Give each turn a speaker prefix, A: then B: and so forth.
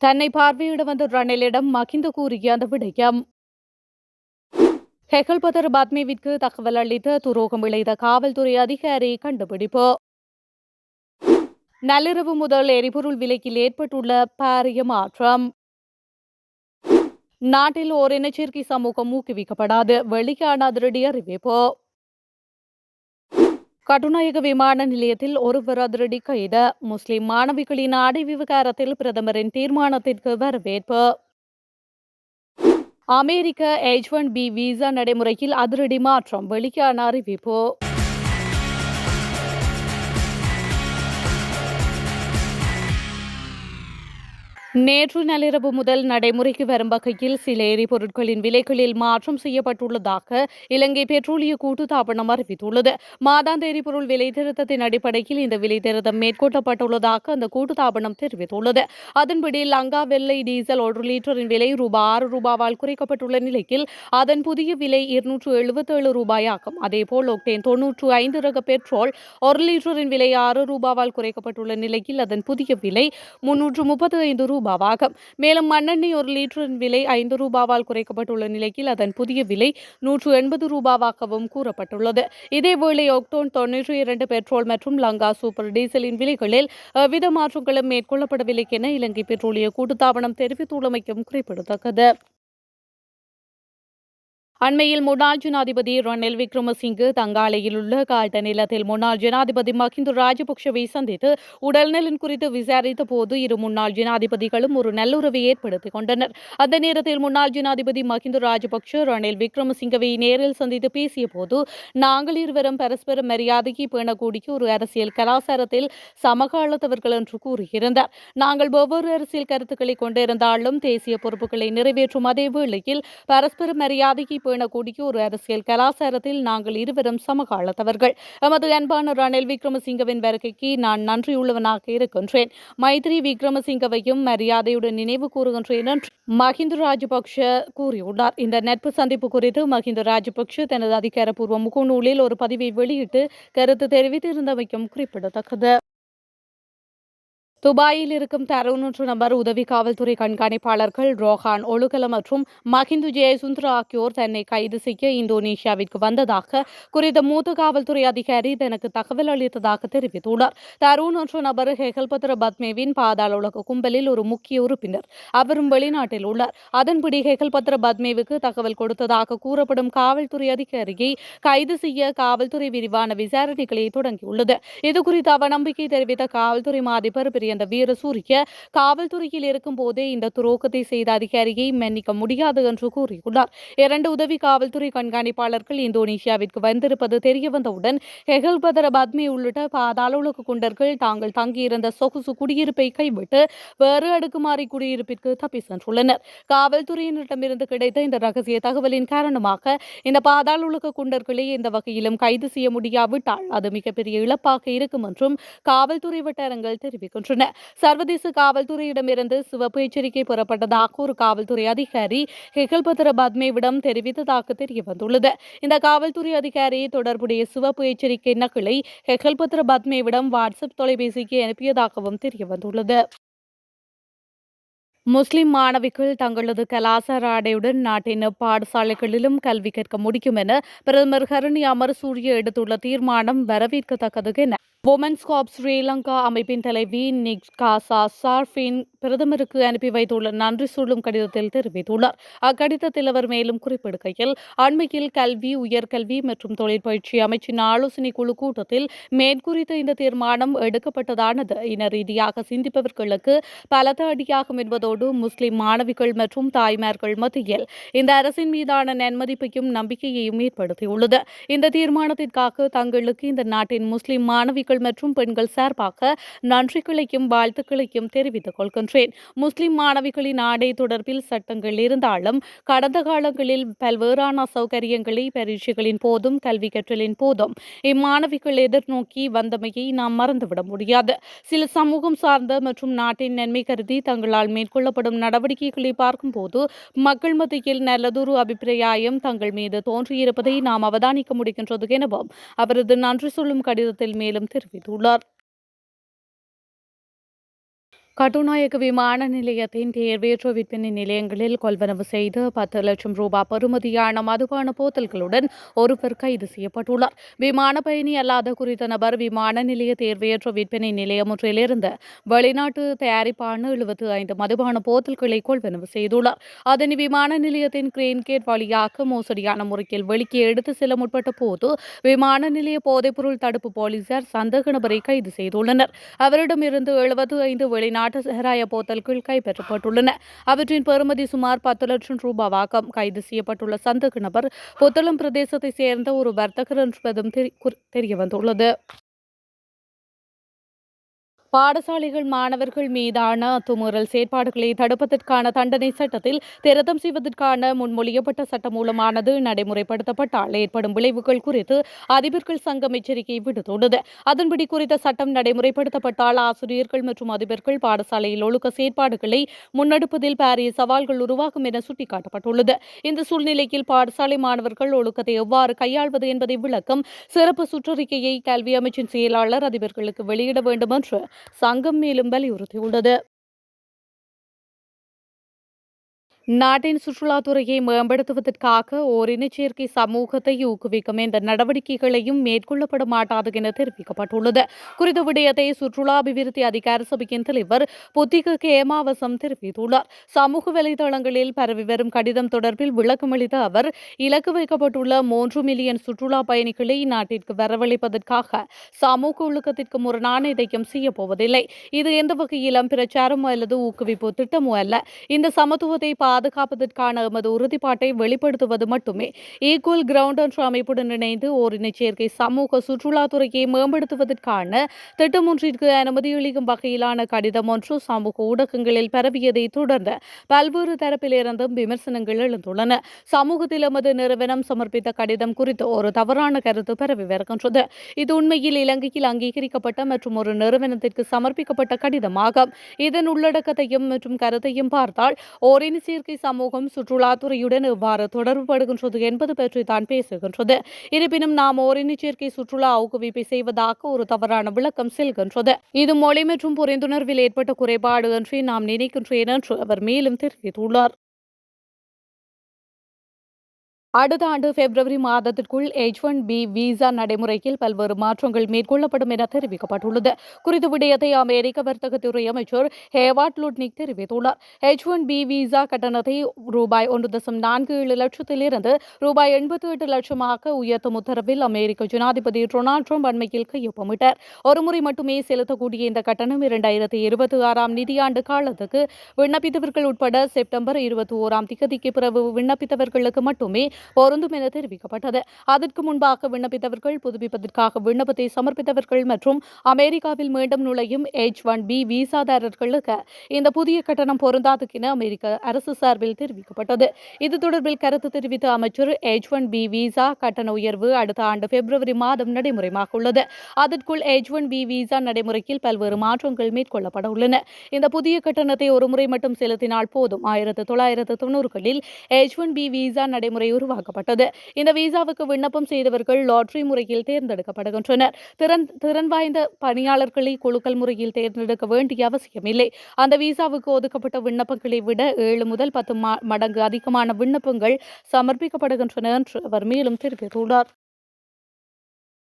A: தன்னை பார்வையிட வந்த ரணிலிடம் மகிந்த கூறிய அந்த விடயம். ஹெகல்பதர் பத்மேவிற்கு தகவல் அளித்த துரோகம் இழைத்த காவல்துறை அதிகாரி கண்டுபிடிப்பு. நள்ளிரவு முதல் எரிபொருள் விலையில் ஏற்பட்டுள்ள பாரிய மாற்றம். நாட்டில் ஓர் இனச்சேர்க்கை சமூகம் ஊக்குவிக்கப்படாது, வெளியான அதிரடி அறிவிப்பு. கட்டுநாயக்க விமான நிலையத்தில் ஒருவர் அதிரடி கைது. முஸ்லிம் மாணவிகளின் ஆடை விவகாரத்தில் பிரதமரின் தீர்மானத்திற்கு வரவேற்பு. அமெரிக்க H-1B விசா நடைமுறையில் அதிரடி மாற்றம், வெளியான அறிவிப்பு. நேற்று நள்ளிரவு முதல் நடைமுறைக்கு வரும் வகையில் சில எரிபொருட்களின் விலைகளில் மாற்றம் செய்யப்பட்டுள்ளதாக இலங்கை பெட்ரோலிய கூட்டுத்தாபனம் அறிவித்துள்ளது. மாதாந்த எரிபொருள் விலை திருத்தத்தின் அடிப்படையில் இந்த விலை திருத்தம் மேற்கொள்ளப்பட்டுள்ளதாக அந்த கூட்டுத்தாபனம் தெரிவித்துள்ளது. அதன்படி லங்கா வெள்ளை டீசல் 1 லிட்டரின் விலை ரூபாய் 6 குறைக்கப்பட்டுள்ள நிலையில் அதன் புதிய விலை 277 ரூபாயாகும். அதேபோல் ஒக்டேன் 95 ரக பெட்ரோல் 1 லிட்டரின் விலை ரூபாய் 6 குறைக்கப்பட்டுள்ள நிலையில் அதன் புதிய விலை 335 ரூபாவாகும். மேலும் மண்ணெண்ணெய் 1 லிட்டரின் விலை 5 ரூபாவால் குறைக்கப்பட்டுள்ள நிலையில் அதன் புதிய விலை 180 ரூபாவாகவும் கூறப்பட்டுள்ளது. இதேவேளை ஒக்டோன் 92 பெட்ரோல் மற்றும் லங்கா சூப்பர் டீசலின் விலைகளில் எவ்வித மாற்றங்களும் மேற்கொள்ளப்படவில்லை என இலங்கை பெட்ரோலிய கூட்டுத்தாபனம் தெரிவித்துள்ளமைக்கும் குறிப்பிடத்தக்கது. அண்மையில் முன்னாள் ஜனாதிபதி ரணில் விக்ரமசிங்கே தங்காலையில் உள்ள கால்ட நிலத்தில் முன்னாள் ஜனாதிபதி மஹிந்த ராஜபக்ஷவை சந்தித்து உடல்நலன் குறித்து விசாரித்த போது இரு முன்னாள் ஜனாதிபதிகளும் ஒரு நல்லுறவை ஏற்படுத்திக் கொண்டனர். அந்த நேரத்தில் முன்னாள் ஜனாதிபதி மஹிந்த ராஜபக்ஷ ரணில் விக்ரமசிங்கவை நேரில் சந்தித்து பேசிய போது, நாங்கள் இருவரும் பரஸ்பர மரியாதையை பேணக்கூடிய ஒரு அரசியல் கலாச்சாரத்தில் சமகாலத்தவர்கள் என்று கூறியிருந்தார். நாங்கள் ஒவ்வொரு அரசியல் கருத்துக்களை கொண்டிருந்தாலும் தேசிய பொறுப்புகளை நிறைவேற்றும் அதே வேளையில் பரஸ்பர மரியாதையை பேணக்கூடிய ஒரு அரசியல் கலாச்சாரத்தில் நாங்கள் இருவரும் சமகாலத்தவர்கள். எமது அன்பான ரணில் விக்ரமசிங்கவின் வருகைக்கு நான் நன்றியுள்ளவனாக இருக்கின்றேன். மைத்ரி விக்ரமசிங்கவையும் மரியாதையுடன் நினைவு கூறுகின்றேன் என்று மஹிந்த ராஜபக்ஷ கூறியுள்ளார். இந்த நட்பு சந்திப்பு குறித்து மஹிந்த ராஜபக்ஷ தனது அதிகாரப்பூர்வ முகநூலில் ஒரு பதிவை வெளியிட்டு கருத்து தெரிவித்திருந்தமைக்கும் குறிப்பிடத்தக்கது. துபாயில் இருக்கும் தருணூற்று நபர் உதவி காவல்துறை கண்காணிப்பாளர்கள் ரோஹான் ஒழுகல மற்றும் மஹிந்து ஜெயசுந்தரா ஆகியோர் தன்னை கைது செய்ய இந்தோனேஷியாவிற்கு வந்ததாக குறித்த மூத்த காவல்துறை அதிகாரி தனக்கு தகவல் அளித்ததாக தெரிவித்துள்ளார். தருணூற்று நபர் ஹெகல்பத்ர பத்மேவின் பாதாள உலக கும்பலில் ஒரு முக்கிய உறுப்பினர். அவரும் வெளிநாட்டில் உள்ளார். அதன்படி ஹெகல்பத்ர பத்மேவுக்கு தகவல் கொடுத்ததாக கூறப்படும் காவல்துறை அதிகாரியை கைது செய்ய காவல்துறை விரிவான விசாரணைகளை தொடங்கியுள்ளது. இதுகுறித்து அவநம்பிக்கை தெரிவித்த காவல்துறை மாதிபர் அந்த வீரசூரிய காவல்துறையில் இருக்கும் போதே இந்த துரோகத்தை செய்த அதிகாரியை மன்னிக்க முடியாது என்று கூறியுள்ளார். 2 உதவி காவல்துறை கண்காணிப்பாளர்கள் இந்தோனேஷியாவிற்கு வந்திருப்பது தெரியவந்தவுடன் ஹெகல்பத்ர பத்மே உள்ளிட்ட பாதாள உலக குண்டர்கள் தாங்கள் தங்கியிருந்த சொகுசு குடியிருப்பை கைவிட்டு வேறு அடுக்குமாறி குடியிருப்பிற்கு தப்பி சென்றுள்ளனர். காவல்துறையினரிடமிருந்து கிடைத்த இந்த ரகசிய தகவலின் காரணமாக இந்த பாதாள உலக குண்டர்களை எந்த வகையிலும் கைது செய்ய முடியாவிட்டால் அது மிகப்பெரிய இழப்பாக இருக்கும் என்றும் காவல்துறை வட்டாரங்கள் தெரிவிக்கின்றன. சர்வதேச காவல்துறையிடமிருந்து சிவப்பு எச்சரிக்கை பெறப்பட்டதாக ஒரு காவல்துறை அதிகாரி ஹெகல்பத்ர பத்மேவிடம் தெரிவித்ததாக தெரியவந்துள்ளது. இந்த காவல்துறை அதிகாரி தொடர்புடைய சிவப்பு எச்சரிக்கை நகலை ஹெகல்பத்ர பத்மேவிடம் வாட்ஸ்அப் தொலைபேசிக்கு அனுப்பியதாகவும் தெரியவந்துள்ளது. முஸ்லிம் மாணவிகள் தங்களது கலாசார ஆடையுடன் நாட்டின் பாடசாலைகளிலும் கல்வி கற்க முடியும் என பிரதமர் ஹரணி அமரசூரிய எடுத்துள்ள தீர்மானம் வரவேற்கத்தக்கது என வுமன்ஸ் காப் ஸ்ரீலங்கா அமைப்பின் தலைவி நிக்காசா சார்பின் பிரதமருக்கு அனுப்பி வைத்துள்ள நன்றி சொல்லும் கடிதத்தில் தெரிவித்துள்ளார். அக்கடிதத்தில் அவர் மேலும் குறிப்பிடுகையில், அண்மையில் கல்வி, உயர்கல்வி மற்றும் தொழிற்பயிற்சி அமைச்சின் ஆலோசனை குழு கூட்டத்தில் மேற்குறித்த இந்த தீர்மானம் எடுக்கப்பட்டதானது இன ரீதியாக சிந்திப்பவர்களுக்கு பலத்த அடியாகும் என்பதோடு முஸ்லிம் மாணவிகள் மற்றும் தாய்மார்கள் மத்தியில் இந்த அரசின் மீதான நன்மதிப்பையும் நம்பிக்கையையும் ஏற்படுத்தியுள்ளது. இந்த தீர்மானத்திற்காக தங்களுக்கு இந்த நாட்டின் முஸ்லிம் மாணவிகள் மற்றும் பெண்கள் சார்பாக நன்றிகளையும் வாழ்த்துக்களையும் தெரிவித்துக் கொள்கின்றேன். முஸ்லிம் மாணவிகளின் ஆடை தொடர்பில் சட்டங்கள் இருந்தாலும் கடந்த காலங்களில் பல்வேறான அசௌகரியங்களை பரீட்சைகளின் போதும் கல்வி கற்றலின் போதும் இம்மாணவிகள் எதிர்நோக்கி வந்தமையை நாம் மறந்துவிட முடியாது. சில சமூகம் சார்ந்த மற்றும் நாட்டின் நன்மை கருதி தங்களால் மேற்கொள்ளப்படும் நடவடிக்கைகளை பார்க்கும்போது மக்கள் மத்தியில் நல்லதொரு அபிப்பிராயம் தங்கள் மீது தோன்றியிருப்பதை நாம் அவதானிக்க முடிகின்றது எனவும் அவரது நன்றி சொல்லும் கடிதத்தில் மேலும் தெரிவித்துள்ளார். கட்டுநாயக்க விமான நிலையத்தின் தேர்வேற்ற விற்பனை நிலையங்களில் கொள்வனவு செய்து 10 லட்சம் ரூபாய் பெறுமதியான மதுபான போத்தல்களுடன் ஒருவர் கைது செய்யப்பட்டுள்ளார். விமான பயணி அல்லாத குறித்த நபர் விமான நிலைய தேர்வேற்ற விற்பனை நிலையம் ஒன்றிலிருந்து வெளிநாட்டு தயாரிப்பான 75 மதுபான போத்தல்களை கொள்வனவு செய்துள்ளார். அதனை விமான நிலையத்தின் கிரேன் கேட் வழியாக மோசடியான முறையில் வெளியே எடுத்து செல்ல முற்பட்ட போது விமான நிலைய போதைப்பொருள் தடுப்பு போலீசார் சந்தேக நபரை கைது செய்துள்ளனர். அவரிடமிருந்து 75 வெளிநாட்டு சாராய போத்தல்கள் கைப்பற்றப்பட்டுள்ளன. அவற்றின் பெறுமதி சுமார் 10 லட்சம் ரூபாவாகும். கைது செய்யப்பட்டுள்ள சந்தேக நபர் புத்தளம் பிரதேசத்தைச் சேர்ந்த ஒரு வர்த்தகர் என்பதும் தெரியவந்துள்ளது. பாடசாலைகள் மாணவர்கள் மீதான அத்துமீறல் செயற்பாடுகளை தடுப்பதற்கான தண்டனை சட்டத்தில் திருத்தம் செய்வதற்கான முன்மொழியப்பட்ட சட்டமூலமானது நடைமுறைப்படுத்தப்பட்டால் ஏற்படும் விளைவுகள் குறித்து அதிபர்கள் சங்கம் எச்சரிக்கை விடுத்துள்ளது. அதன்படி குறித்த சட்டம் நடைமுறைப்படுத்தப்பட்டால் ஆசிரியர்கள் மற்றும் அதிபர்கள் பாடசாலையில் ஒழுக்க செயற்பாடுகளை முன்னெடுப்பதில் பாரிய சவால்கள் உருவாகும் என சுட்டிக்காட்டப்பட்டுள்ளது. இந்த சூழ்நிலையில் பாடசாலை மாணவர்கள் ஒழுக்கத்தை எவ்வாறு கையாள்வது என்பதை விளக்கும் சிறப்பு சுற்றறிக்கையை கல்வி அமைச்சின் செயலாளர் அதிபர்களுக்கு வெளியிட வேண்டும் என்று சங்கம் மேலும் வலியுறுத்தியுள்ளது. நாட்டின் சுற்றுலாத்துறையை மேம்படுத்துவதற்காக ஓரினச் சேர்க்கை சமூகத்தை ஊக்குவிக்கும் எந்த நடவடிக்கைகளையும் மேற்கொள்ளப்பட மாட்டாது என தெரிவிக்கப்பட்டுள்ளது. குறித்த விடயத்தை சுற்றுலா அபிவிருத்தி அதிகார சபையின் தலைவர் புத்திக கேமாவசம் தெரிவித்துள்ளார். சமூக வலைதளங்களில் பரவி வரும் கடிதம் தொடர்பில் விளக்கமளித்த அவர், இலக்கு வைக்கப்பட்டுள்ள 3 மில்லியன் சுற்றுலா பயணிகளை நாட்டிற்கு வரவழைப்பதற்காக சமூக ஒழுக்கத்திற்கு முரணான எதையும் செய்யப்போவதில்லை. இது எந்த வகையிலும் பிரச்சாரமோ அல்லது ஊக்குவிப்பு திட்டமோ அல்ல. இந்த சமத்துவத்தை பாதுகாப்பதற்கான எமது உறுதிப்பாட்டை வெளிப்படுத்துவது மட்டுமே. ஈக்குவல் கிரவுண்ட் என்ற அமைப்புடன் இணைந்து ஓரினச் சேர்க்கை சமூக சுற்றுலாத்துறையை மேம்படுத்துவதற்கான திட்டம் ஒன்றிற்கு அனுமதியளிக்கும் வகையிலான கடிதம் ஒன்று சமூக ஊடகங்களில் பரவியதை தொடர்ந்து பல்வேறு தரப்பிலிருந்தும் விமர்சனங்கள் எழுந்துள்ளன. சமூகத்தில் எமது நிறுவனம் சமர்ப்பித்த கடிதம் குறித்து ஒரு தவறான கருத்து பரவி வருகின்றது. இது உண்மையில் இலங்கையில் அங்கீகரிக்கப்பட்ட மற்றும் ஒரு நிறுவனத்திற்கு சமர்ப்பிக்கப்பட்ட கடிதமாகும். இதன் உள்ளடக்கத்தையும் மற்றும் கருத்தையும் பார்த்தால் ஓரின சேர்க்கை சமூகம் சுற்றுலாத்துறையுடன் எவ்வாறு தொடர்புபடுகின்றது என்பது பற்றி தான் பேசுகின்றது. இருப்பினும் நாம் ஓரின சேர்க்கை சுற்றுலா ஊக்குவிப்பை செய்வதாக ஒரு தவறான விளக்கம் செல்கின்றது. இது மொழி மற்றும் புரிந்துணர்வில் ஏற்பட்ட குறைபாடு என்று நாம் நினைக்கின்றேன் என்று அவர் மேலும் தெரிவித்துள்ளார். அடுத்த ஆண்டு பிப்ரவரி மாதத்திற்குள் H1B விசா நடைமுறையில் பல்வேறு மாற்றங்கள் மேற்கொள்ளப்படும் என தெரிவிக்கப்பட்டுள்ளது. குறித்த விடயத்தை அமெரிக்க வர்த்தகத்துறை அமைச்சர் ஹேவார்ட் லுட்னிக் தெரிவித்துள்ளார். H1B விசா கட்டணத்தை ரூபாய் 1.47 லட்சத்திலிருந்து ரூபாய் 88 லட்சமாக உயர்த்தும் உத்தரவில் அமெரிக்க ஜனாதிபதி டொனால்ட் ட்ரம்ப் அண்மையில் கையொப்பமிட்டார். ஒருமுறை மட்டுமே செலுத்தக்கூடிய இந்த கட்டணம் 2026 நிதியாண்டு காலத்துக்கு விண்ணப்பித்தவர்கள் உட்பட செப்டம்பர் 21 தேதிக்கு பிறகு விண்ணப்பித்தவர்களுக்கு மட்டுமே பொருந்தும் என தெரிவிக்கப்பட்டது. அதற்கு முன்பாக விண்ணப்பித்தவர்கள், புதுப்பிப்பதற்காக விண்ணப்பத்தை சமர்ப்பித்தவர்கள் மற்றும் அமெரிக்காவில் மீண்டும் நுழையும் H1B விசாதாரர்களுக்கு இந்த புதிய கட்டணம் பொருந்தாது என அமெரிக்க அரசு சார்பில் தெரிவிக்கப்பட்டது. இது தொடர்பில் கருத்து தெரிவித்த அமைச்சர், H1B விசா கட்டண உயர்வு அடுத்த ஆண்டு பிப்ரவரி மாதம் நடைமுறையாக உள்ளது. அதற்குள் H1B விசா நடைமுறையில் பல்வேறு மாற்றங்கள் மேற்கொள்ளப்பட உள்ளன. இந்த புதிய கட்டணத்தை ஒருமுறை மட்டும் செலுத்தினால் போதும். 1990களில் H1B விசா நடைமுறை உருவாக்கப்பட்டது. இந்த விசாவுக்கு விண்ணப்பம் செய்தவர்கள் லாட்டரி முறையில் தேர்ந்தெடுக்கப்படுகின்றனர். திறன் வாய்ந்த பணியாளர்களை குலுக்கல் முறையில் தேர்ந்தெடுக்க வேண்டிய அவசியமில்லை. அந்த விசாவுக்கு ஒதுக்கப்பட்ட விண்ணப்பங்களை விட 7 முதல் 10 மடங்கு அதிகமான விண்ணப்பங்கள் சமர்ப்பிக்கப்படுகின்றன என்று அவர் மேலும் தெரிவித்துள்ளார்.